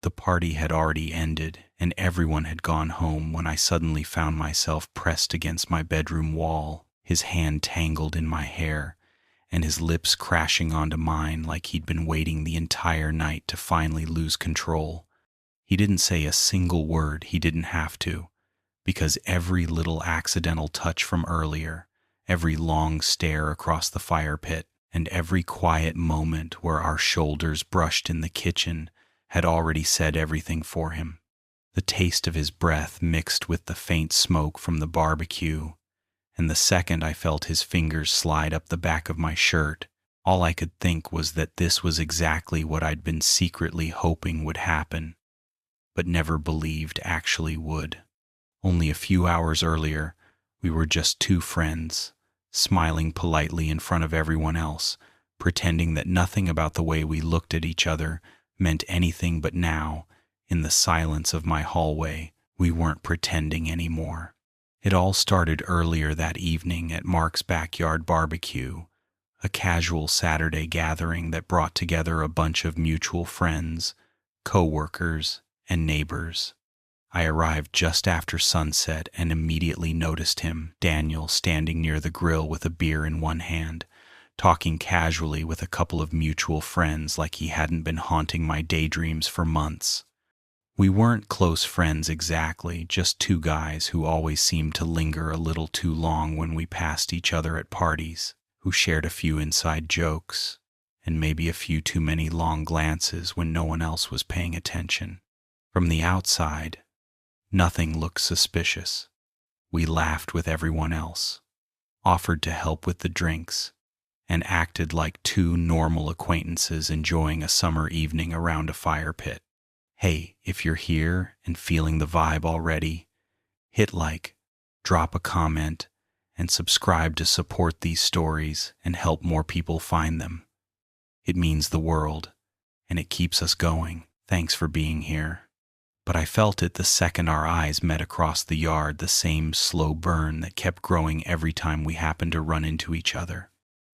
The party had already ended, and everyone had gone home when I suddenly found myself pressed against my bedroom wall, his hand tangled in my hair, and his lips crashing onto mine like he'd been waiting the entire night to finally lose control. He didn't say a single word, he didn't have to, because every little accidental touch from earlier, every long stare across the fire pit, and every quiet moment where our shoulders brushed in the kitchen had already said everything for him. The taste of his breath mixed with the faint smoke from the barbecue, and the second I felt his fingers slide up the back of my shirt, all I could think was that this was exactly what I'd been secretly hoping would happen, but never believed actually would. Only a few hours earlier, we were just two friends, smiling politely in front of everyone else, pretending that nothing about the way we looked at each other meant anything, but now, in the silence of my hallway, we weren't pretending anymore. It all started earlier that evening at Mark's backyard barbecue, a casual Saturday gathering that brought together a bunch of mutual friends, co-workers, and neighbors. I arrived just after sunset and immediately noticed him, Daniel, standing near the grill with a beer in one hand, talking casually with a couple of mutual friends like he hadn't been haunting my daydreams for months. We weren't close friends exactly, just two guys who always seemed to linger a little too long when we passed each other at parties, who shared a few inside jokes, and maybe a few too many long glances when no one else was paying attention. From the outside, nothing looked suspicious. We laughed with everyone else, offered to help with the drinks, and acted like two normal acquaintances enjoying a summer evening around a fire pit. Hey, if you're here and feeling the vibe already, hit like, drop a comment, and subscribe to support these stories and help more people find them. It means the world, and it keeps us going. Thanks for being here. But I felt it the second our eyes met across the yard, the same slow burn that kept growing every time we happened to run into each other.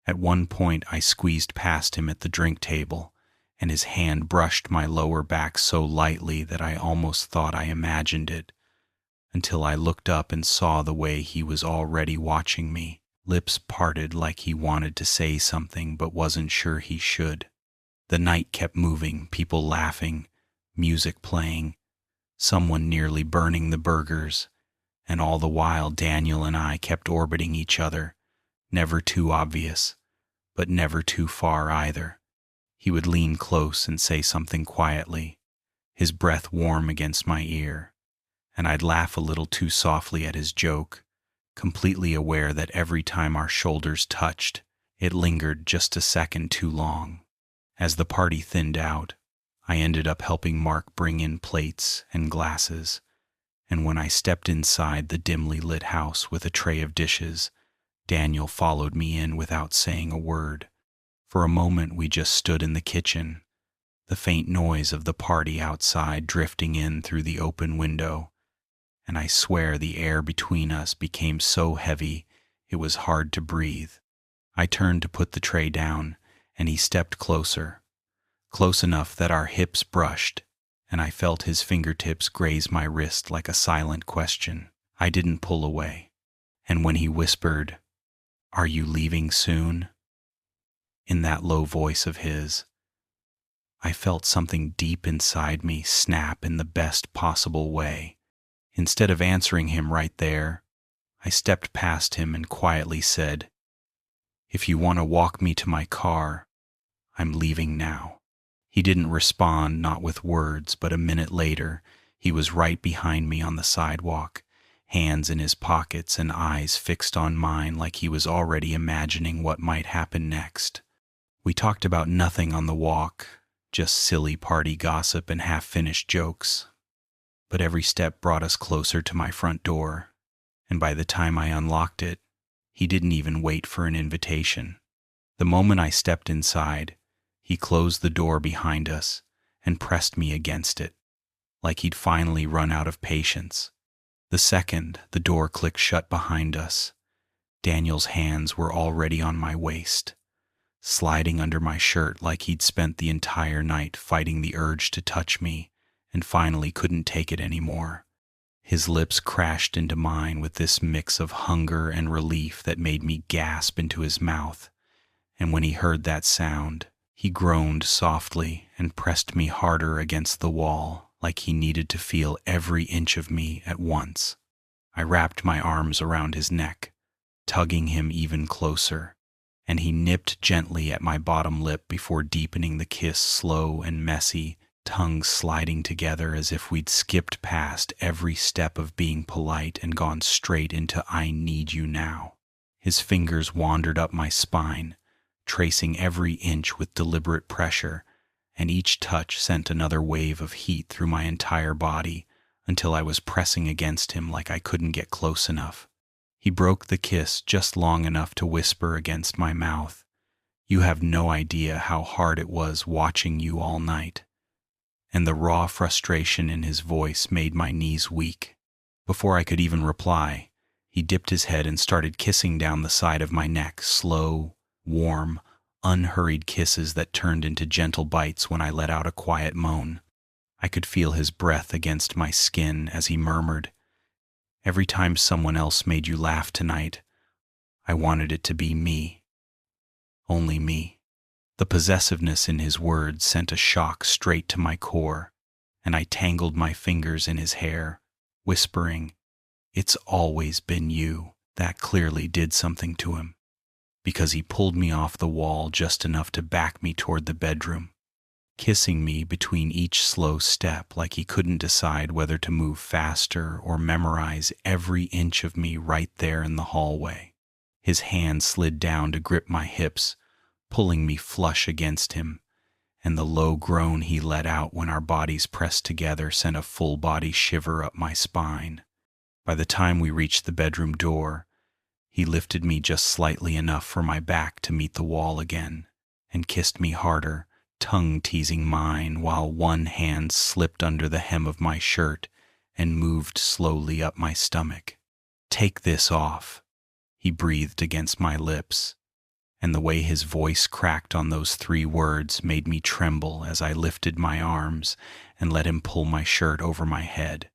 At one point, I squeezed past him at the drink table, and his hand brushed my lower back so lightly that I almost thought I imagined it, until I looked up and saw the way he was already watching me, lips parted like he wanted to say something but wasn't sure he should. The night kept moving, people laughing, music playing, someone nearly burning the burgers, and all the while Daniel and I kept orbiting each other, never too obvious, but never too far either. He would lean close and say something quietly, his breath warm against my ear, and I'd laugh a little too softly at his joke, completely aware that every time our shoulders touched, it lingered just a second too long. As the party thinned out, I ended up helping Mark bring in plates and glasses, and when I stepped inside the dimly lit house with a tray of dishes, Daniel followed me in without saying a word. For a moment we just stood in the kitchen, the faint noise of the party outside drifting in through the open window, and I swear the air between us became so heavy it was hard to breathe. I turned to put the tray down, and he stepped closer, close enough that our hips brushed, and I felt his fingertips graze my wrist like a silent question. I didn't pull away, and when he whispered, "Are you leaving soon?" in that low voice of his, I felt something deep inside me snap in the best possible way. Instead of answering him right there, I stepped past him and quietly said, "If you want to walk me to my car, I'm leaving now." He didn't respond, not with words, but a minute later, he was right behind me on the sidewalk, hands in his pockets and eyes fixed on mine like he was already imagining what might happen next. We talked about nothing on the walk, just silly party gossip and half-finished jokes. But every step brought us closer to my front door, and by the time I unlocked it, he didn't even wait for an invitation. The moment I stepped inside, he closed the door behind us and pressed me against it, like he'd finally run out of patience. The second the door clicked shut behind us, Daniel's hands were already on my waist, sliding under my shirt like he'd spent the entire night fighting the urge to touch me and finally couldn't take it anymore. His lips crashed into mine with this mix of hunger and relief that made me gasp into his mouth, and when he heard that sound, he groaned softly and pressed me harder against the wall, like he needed to feel every inch of me at once. I wrapped my arms around his neck, tugging him even closer, and he nipped gently at my bottom lip before deepening the kiss slow and messy, tongues sliding together as if we'd skipped past every step of being polite and gone straight into "I need you now." His fingers wandered up my spine, tracing every inch with deliberate pressure, and each touch sent another wave of heat through my entire body until I was pressing against him like I couldn't get close enough. He broke the kiss just long enough to whisper against my mouth, "You have no idea how hard it was watching you all night." And the raw frustration in his voice made my knees weak. Before I could even reply, he dipped his head and started kissing down the side of my neck, slow, warm, unhurried kisses that turned into gentle bites when I let out a quiet moan. I could feel his breath against my skin as he murmured, "Every time someone else made you laugh tonight, I wanted it to be me. Only me." The possessiveness in his words sent a shock straight to my core, and I tangled my fingers in his hair, whispering, "It's always been you." That clearly did something to him, because he pulled me off the wall just enough to back me toward the bedroom, kissing me between each slow step like he couldn't decide whether to move faster or memorize every inch of me right there in the hallway. His hand slid down to grip my hips, pulling me flush against him, and the low groan he let out when our bodies pressed together sent a full-body shiver up my spine. By the time we reached the bedroom door, he lifted me just slightly enough for my back to meet the wall again, and kissed me harder, tongue teasing mine while one hand slipped under the hem of my shirt and moved slowly up my stomach. "Take this off," he breathed against my lips, and the way his voice cracked on those 3 words made me tremble as I lifted my arms and let him pull my shirt over my head.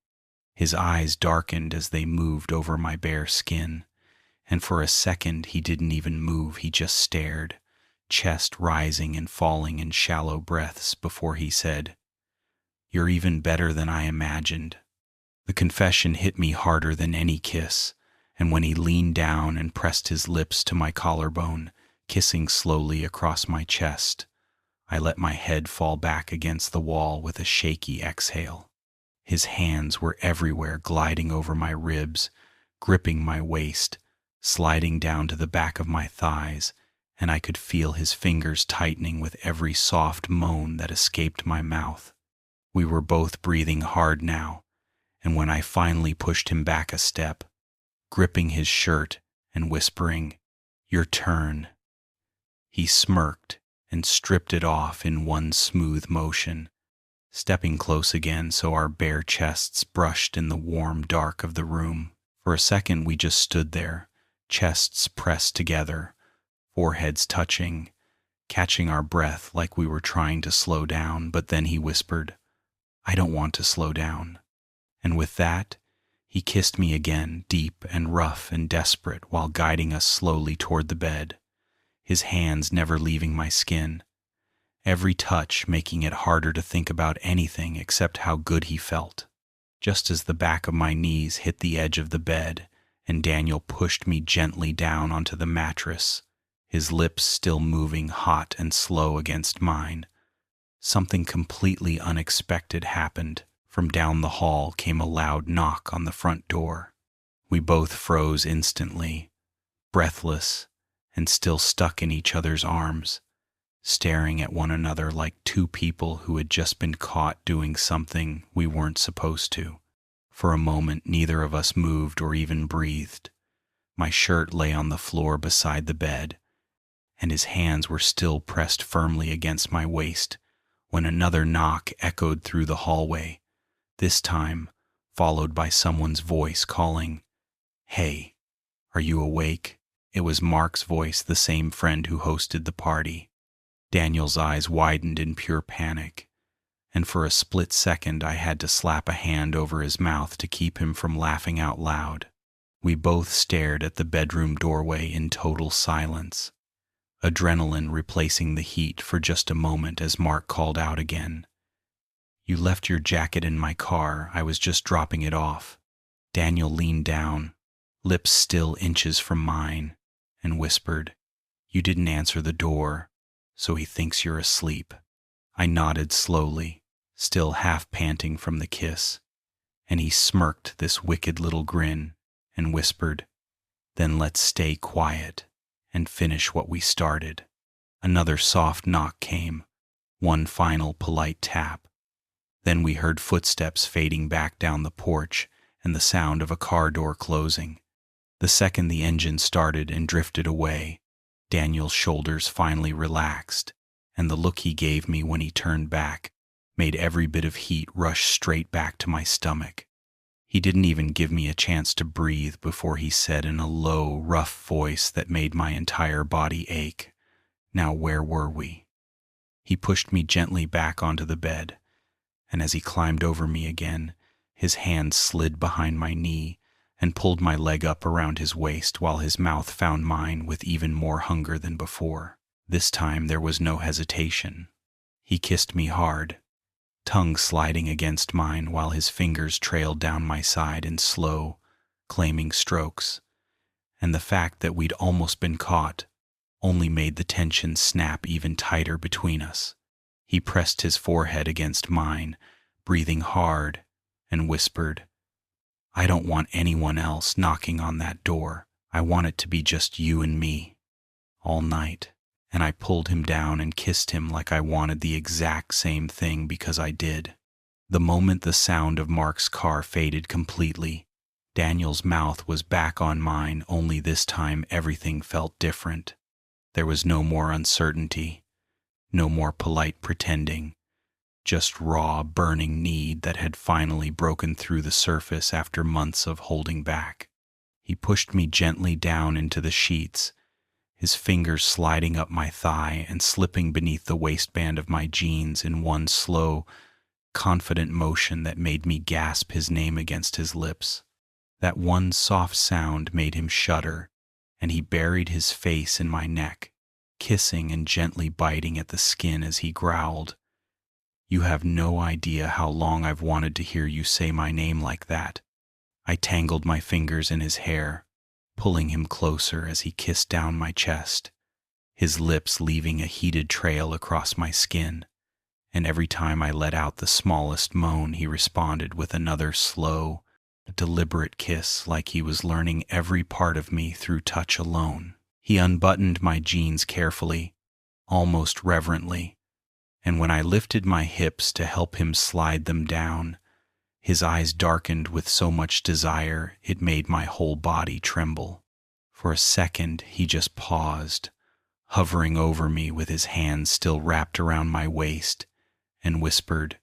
His eyes darkened as they moved over my bare skin, and for a second he didn't even move, he just stared, chest rising and falling in shallow breaths before he said, "You're even better than I imagined." The confession hit me harder than any kiss, and when he leaned down and pressed his lips to my collarbone, kissing slowly across my chest, I let my head fall back against the wall with a shaky exhale. His hands were everywhere, gliding over my ribs, gripping my waist, sliding down to the back of my thighs, and I could feel his fingers tightening with every soft moan that escaped my mouth. We were both breathing hard now, and when I finally pushed him back a step, gripping his shirt and whispering, "Your turn," he smirked and stripped it off in one smooth motion, stepping close again so our bare chests brushed in the warm dark of the room. For a second we just stood there, chests pressed together, foreheads touching, catching our breath like we were trying to slow down, but then he whispered, "I don't want to slow down." And with that, he kissed me again, deep and rough and desperate, while guiding us slowly toward the bed, his hands never leaving my skin, every touch making it harder to think about anything except how good he felt. Just as the back of my knees hit the edge of the bed and Daniel pushed me gently down onto the mattress, his lips still moving hot and slow against mine, something completely unexpected happened. From down the hall came a loud knock on the front door. We both froze instantly, breathless, and still stuck in each other's arms, staring at one another like 2 people who had just been caught doing something we weren't supposed to. For a moment, neither of us moved or even breathed. My shirt lay on the floor beside the bed, and his hands were still pressed firmly against my waist when another knock echoed through the hallway, this time followed by someone's voice calling, "Hey, are you awake?" It was Mark's voice, the same friend who hosted the party. Daniel's eyes widened in pure panic, and for a split second I had to slap a hand over his mouth to keep him from laughing out loud. We both stared at the bedroom doorway in total silence, adrenaline replacing the heat for just a moment as Mark called out again. "You left your jacket in my car. I was just dropping it off." Daniel leaned down, lips still inches from mine, and whispered, "You didn't answer the door, so he thinks you're asleep." I nodded slowly, still half panting from the kiss, and he smirked this wicked little grin and whispered, "Then let's stay quiet and finish what we started." Another soft knock came, one final polite tap. Then we heard footsteps fading back down the porch and the sound of a car door closing. The second the engine started and drifted away, Daniel's shoulders finally relaxed, and the look he gave me when he turned back made every bit of heat rush straight back to my stomach. He didn't even give me a chance to breathe before he said in a low, rough voice that made my entire body ache, "Now where were we?" He pushed me gently back onto the bed, and as he climbed over me again, his hand slid behind my knee and pulled my leg up around his waist while his mouth found mine with even more hunger than before. This time there was no hesitation. He kissed me hard, tongue sliding against mine while his fingers trailed down my side in slow, claiming strokes, and the fact that we'd almost been caught only made the tension snap even tighter between us. He pressed his forehead against mine, breathing hard, and whispered, "I don't want anyone else knocking on that door. I want it to be just you and me, all night." And I pulled him down and kissed him like I wanted the exact same thing because I did. The moment the sound of Mark's car faded completely, Daniel's mouth was back on mine, only this time everything felt different. There was no more uncertainty, no more polite pretending, just raw, burning need that had finally broken through the surface after months of holding back. He pushed me gently down into the sheets, his fingers sliding up my thigh and slipping beneath the waistband of my jeans in one slow, confident motion that made me gasp his name against his lips. That one soft sound made him shudder, and he buried his face in my neck, kissing and gently biting at the skin as he growled, "You have no idea how long I've wanted to hear you say my name like that." I tangled my fingers in his hair, pulling him closer as he kissed down my chest, his lips leaving a heated trail across my skin, and every time I let out the smallest moan he responded with another slow, deliberate kiss like he was learning every part of me through touch alone. He unbuttoned my jeans carefully, almost reverently, and when I lifted my hips to help him slide them down, his eyes darkened with so much desire it made my whole body tremble. For a second he just paused, hovering over me with his hands still wrapped around my waist, and whispered,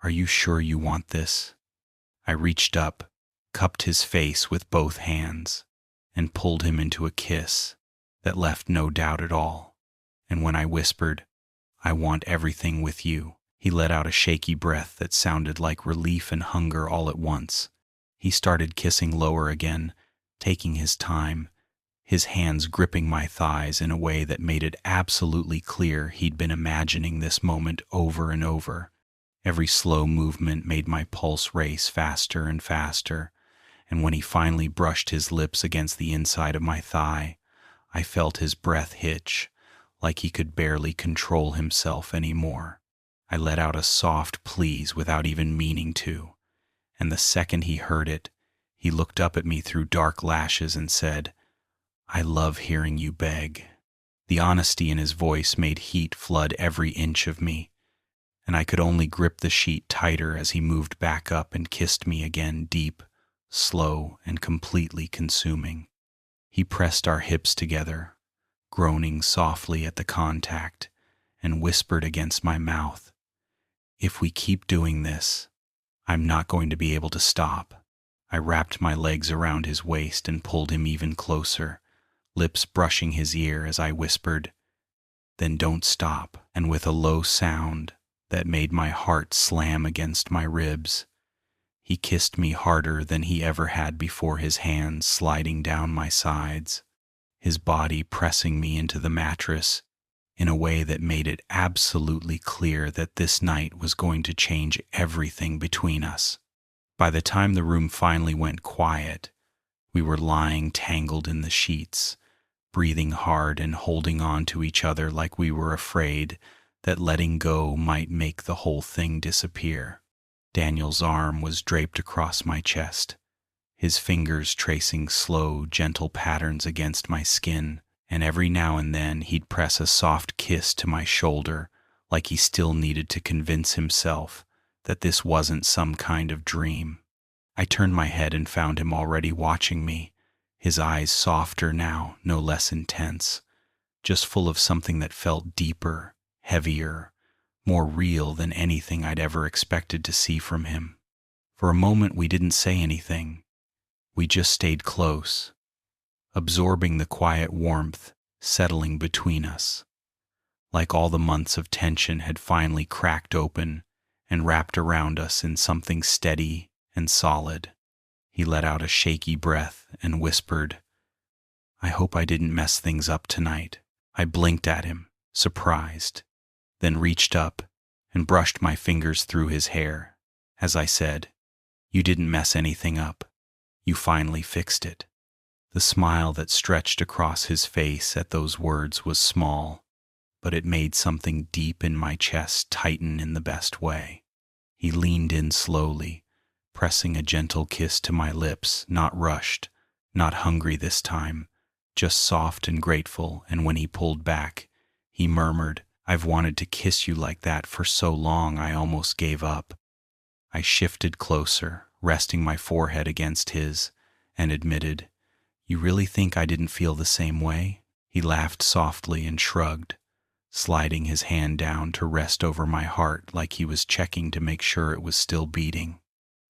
"Are you sure you want this?" I reached up, cupped his face with both hands, and pulled him into a kiss that left no doubt at all. And when I whispered, "I want everything with you," he let out a shaky breath that sounded like relief and hunger all at once. He started kissing lower again, taking his time, his hands gripping my thighs in a way that made it absolutely clear he'd been imagining this moment over and over. Every slow movement made my pulse race faster and faster, and when he finally brushed his lips against the inside of my thigh, I felt his breath hitch, like he could barely control himself anymore. I let out a soft please without even meaning to, and the second he heard it, he looked up at me through dark lashes and said, "I love hearing you beg." The honesty in his voice made heat flood every inch of me, and I could only grip the sheet tighter as he moved back up and kissed me again, deep, slow, and completely consuming. He pressed our hips together, groaning softly at the contact, and whispered against my mouth, "If we keep doing this, I'm not going to be able to stop." I wrapped my legs around his waist and pulled him even closer, lips brushing his ear as I whispered, "Then don't stop." And with a low sound, that made my heart slam against my ribs. He kissed me harder than he ever had before, his hands sliding down my sides, his body pressing me into the mattress in a way that made it absolutely clear that this night was going to change everything between us. By the time the room finally went quiet, we were lying tangled in the sheets, breathing hard and holding on to each other like we were afraid that letting go might make the whole thing disappear. Daniel's arm was draped across my chest, his fingers tracing slow, gentle patterns against my skin, and every now and then he'd press a soft kiss to my shoulder, like he still needed to convince himself that this wasn't some kind of dream. I turned my head and found him already watching me, his eyes softer now, no less intense, just full of something that felt deeper, heavier, more real than anything I'd ever expected to see from him. For a moment we didn't say anything. We just stayed close, absorbing the quiet warmth settling between us, like all the months of tension had finally cracked open and wrapped around us in something steady and solid. He let out a shaky breath and whispered, "I hope I didn't mess things up tonight." I blinked at him, surprised, then reached up and brushed my fingers through his hair as I said, "You didn't mess anything up. You finally fixed it." The smile that stretched across his face at those words was small, but it made something deep in my chest tighten in the best way. He leaned in slowly, pressing a gentle kiss to my lips, not rushed, not hungry this time, just soft and grateful, and when he pulled back, he murmured, "I've wanted to kiss you like that for so long I almost gave up." I shifted closer, resting my forehead against his, and admitted, "You really think I didn't feel the same way?" He laughed softly and shrugged, sliding his hand down to rest over my heart like he was checking to make sure it was still beating.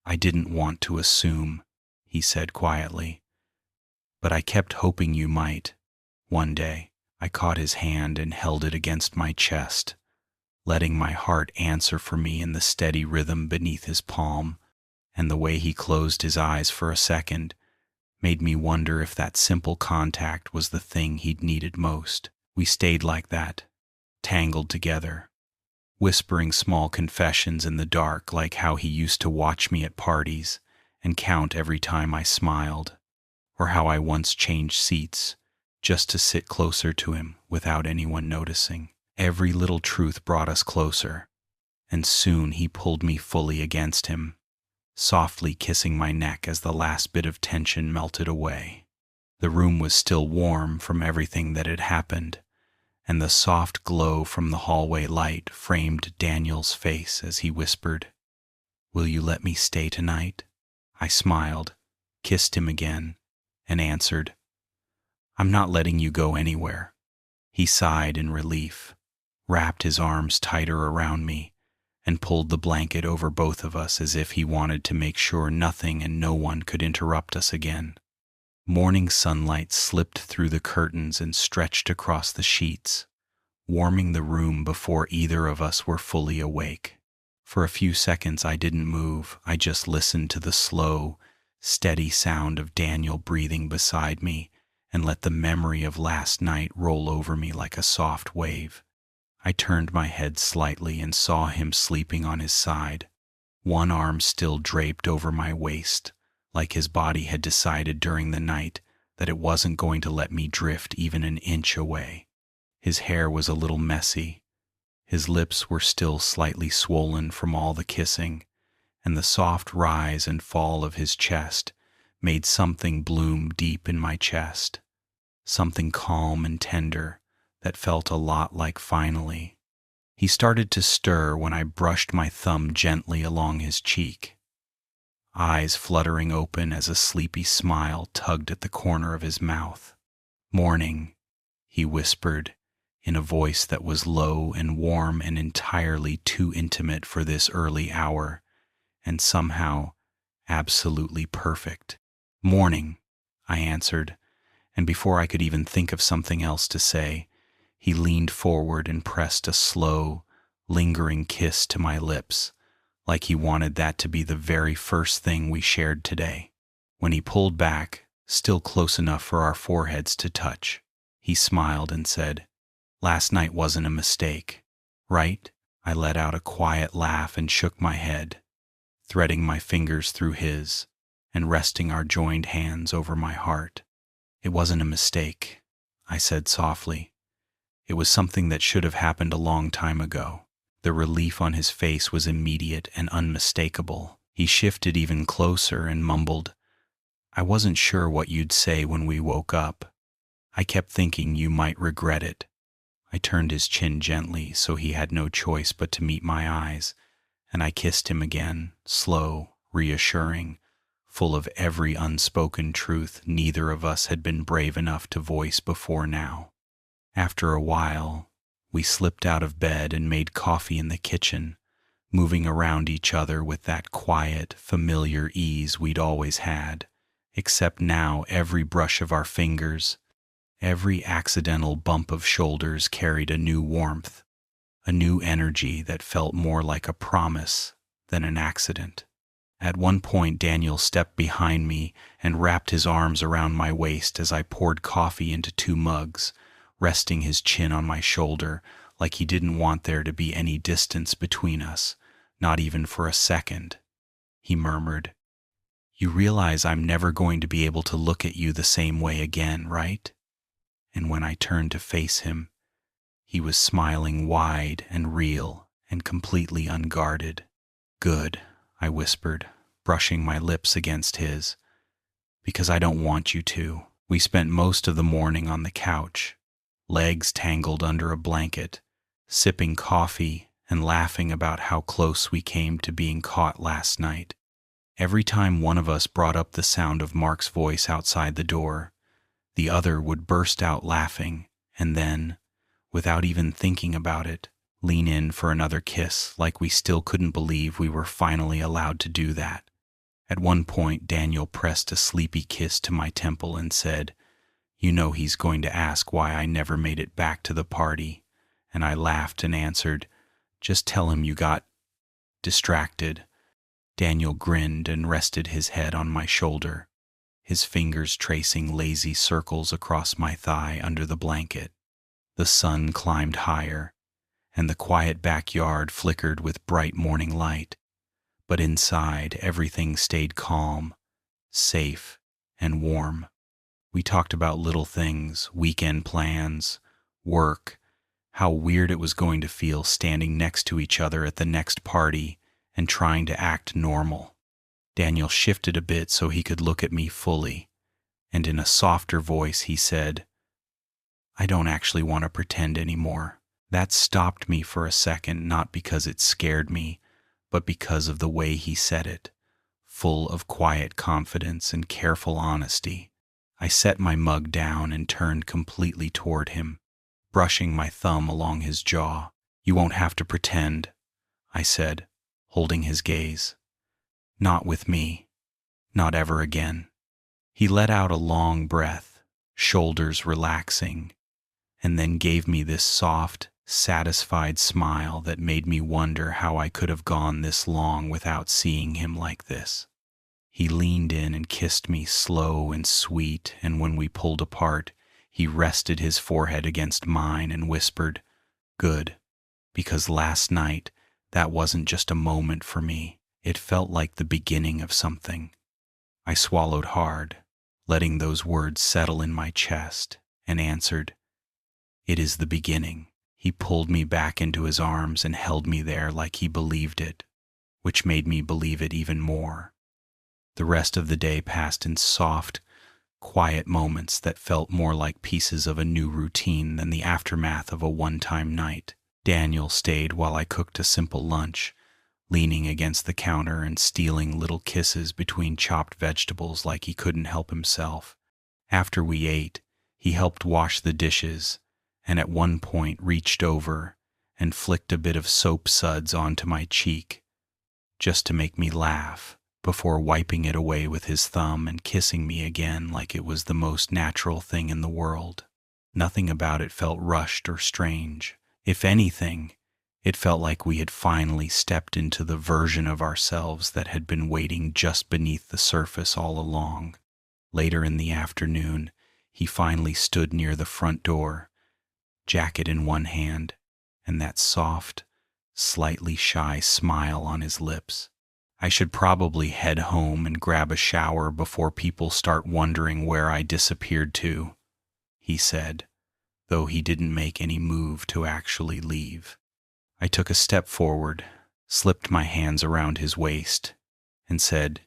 "I didn't want to assume," he said quietly, "but I kept hoping you might. One day." I caught his hand and held it against my chest, letting my heart answer for me in the steady rhythm beneath his palm, and the way he closed his eyes for a second made me wonder if that simple contact was the thing he'd needed most. We stayed like that, tangled together, whispering small confessions in the dark, like how he used to watch me at parties and count every time I smiled, or how I once changed seats just to sit closer to him without anyone noticing. Every little truth brought us closer, and soon he pulled me fully against him, softly kissing my neck as the last bit of tension melted away. The room was still warm from everything that had happened, and the soft glow from the hallway light framed Daniel's face as he whispered, "Will you let me stay tonight?" I smiled, kissed him again, and answered, "I'm not letting you go anywhere." He sighed in relief, wrapped his arms tighter around me, and pulled the blanket over both of us as if he wanted to make sure nothing and no one could interrupt us again. Morning sunlight slipped through the curtains and stretched across the sheets, warming the room before either of us were fully awake. For a few seconds I didn't move. I just listened to the slow, steady sound of Daniel breathing beside me and let the memory of last night roll over me like a soft wave. I turned my head slightly and saw him sleeping on his side, one arm still draped over my waist, like his body had decided during the night that it wasn't going to let me drift even an inch away. His hair was a little messy, his lips were still slightly swollen from all the kissing, and the soft rise and fall of his chest made something bloom deep in my chest, something calm and tender that felt a lot like finally. He started to stir when I brushed my thumb gently along his cheek, eyes fluttering open as a sleepy smile tugged at the corner of his mouth. "Morning," he whispered in a voice that was low and warm and entirely too intimate for this early hour, and somehow absolutely perfect. "Morning," I answered, and before I could even think of something else to say, he leaned forward and pressed a slow, lingering kiss to my lips, like he wanted that to be the very first thing we shared today. When he pulled back, still close enough for our foreheads to touch, he smiled and said, "Last night wasn't a mistake, right?" I let out a quiet laugh and shook my head, threading my fingers through his and resting our joined hands over my heart. "It wasn't a mistake," I said softly. "It was something that should have happened a long time ago." The relief on his face was immediate and unmistakable. He shifted even closer and mumbled, "I wasn't sure what you'd say when we woke up. I kept thinking you might regret it." I turned his chin gently so he had no choice but to meet my eyes, and I kissed him again, slow, reassuring, full of every unspoken truth neither of us had been brave enough to voice before now. After a while, we slipped out of bed and made coffee in the kitchen, moving around each other with that quiet, familiar ease we'd always had, except now every brush of our fingers, every accidental bump of shoulders carried a new warmth, a new energy that felt more like a promise than an accident. At one point, Daniel stepped behind me and wrapped his arms around my waist as I poured coffee into 2 mugs, resting his chin on my shoulder like he didn't want there to be any distance between us, not even for a second. He murmured, "You realize I'm never going to be able to look at you the same way again, right?" And when I turned to face him, he was smiling wide and real and completely unguarded. "Good," I whispered, brushing my lips against his, "because I don't want you to." We spent most of the morning on the couch, legs tangled under a blanket, sipping coffee and laughing about how close we came to being caught last night. Every time one of us brought up the sound of Mark's voice outside the door, the other would burst out laughing and then, without even thinking about it, lean in for another kiss like we still couldn't believe we were finally allowed to do that. At one point, Daniel pressed a sleepy kiss to my temple and said, "You know he's going to ask why I never made it back to the party," and I laughed and answered, "Just tell him you got distracted." Daniel grinned and rested his head on my shoulder, his fingers tracing lazy circles across my thigh under the blanket. The sun climbed higher, and the quiet backyard flickered with bright morning light, but inside everything stayed calm, safe, and warm. We talked about little things, weekend plans, work, how weird it was going to feel standing next to each other at the next party and trying to act normal. Daniel shifted a bit so he could look at me fully, and in a softer voice he said, "I don't actually want to pretend anymore." That stopped me for a second, not because it scared me, but because of the way he said it, full of quiet confidence and careful honesty. I set my mug down and turned completely toward him, brushing my thumb along his jaw. "You won't have to pretend," I said, holding his gaze. "Not with me. Not ever again." He let out a long breath, shoulders relaxing, and then gave me this soft, satisfied smile that made me wonder how I could have gone this long without seeing him like this. He leaned in and kissed me slow and sweet, and when we pulled apart, he rested his forehead against mine and whispered, "Good, because last night, that wasn't just a moment for me. It felt like the beginning of something." I swallowed hard, letting those words settle in my chest, and answered, "It is the beginning." He pulled me back into his arms and held me there like he believed it, which made me believe it even more. The rest of the day passed in soft, quiet moments that felt more like pieces of a new routine than the aftermath of a one-time night. Daniel stayed while I cooked a simple lunch, leaning against the counter and stealing little kisses between chopped vegetables like he couldn't help himself. After we ate, he helped wash the dishes, and at one point reached over and flicked a bit of soap suds onto my cheek, just to make me laugh, before wiping it away with his thumb and kissing me again like it was the most natural thing in the world. Nothing about it felt rushed or strange. If anything, It felt like we had finally stepped into the version of ourselves that had been waiting just beneath the surface all along. Later in the afternoon, he finally stood near the front door, jacket in one hand, and that soft, slightly shy smile on his lips. I should probably head home and grab a shower before people start wondering where I disappeared to, he said, though he didn't make any move to actually leave. I took a step forward, slipped my hands around his waist, and said,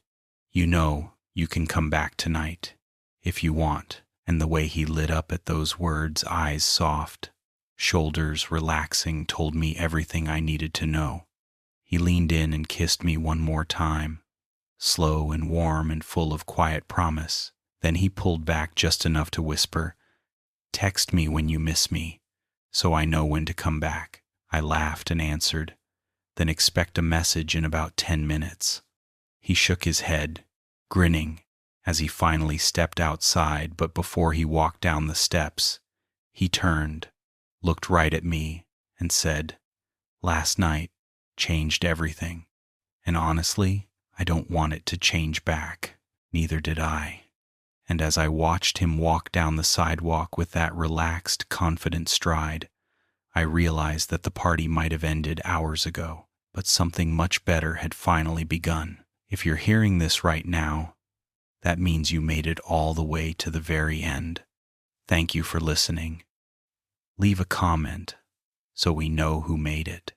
"You know, you can come back tonight, if you want." And the way he lit up at those words, eyes soft, shoulders relaxing, told me everything I needed to know. He leaned in and kissed me one more time, slow and warm and full of quiet promise. Then he pulled back just enough to whisper, "Text me when you miss me, so I know when to come back." I laughed and answered, "Then expect a message in about 10 minutes. He shook his head, grinning, as he finally stepped outside, but before he walked down the steps, he turned, looked right at me, and said, "Last night changed everything. And honestly, I don't want it to change back." Neither did I. And as I watched him walk down the sidewalk with that relaxed, confident stride, I realized that the party might have ended hours ago, but something much better had finally begun. If you're hearing this right now, that means you made it all the way to the very end. Thank you for listening. Leave a comment so we know who made it.